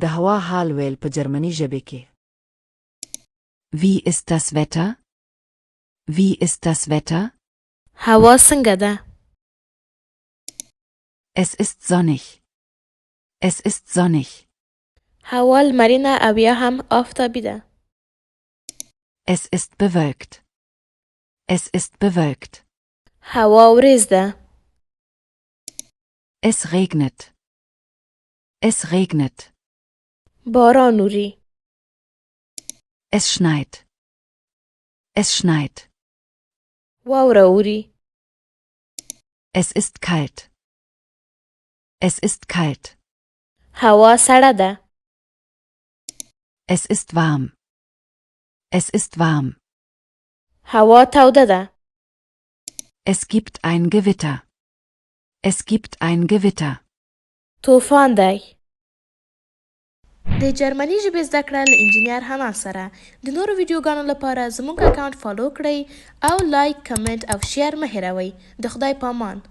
د هوا حال ویل په جرمني ژبه کې. Wie ist das Wetter? Wie ist das Wetter? هوا څنګه ده؟ Es ist sonnig. Es ist sonnig. هوا لمرینه او یا هم آفتابی ده. Es ist bewölkt. Es ist bewölkt. هوا وریځ ده. Es regnet. Es regnet. باران اوري. Es schneit. Es schneit. واوره اوري. Es ist kalt. Es ist kalt. هوا سړه ده. Es ist warm. Es ist warm. هوا توده ده. Es gibt ein Gewitter. Es gibt ein Gewitter. طوفان دی. د جرمني ژبې زده کړه له انجینیر حنا سره. د نورو ویډیوګانو لپاره زموږ اکاونټ فالو کړئ او لایک، کمنټ او شیر مه هیروئ. د خدای په امان.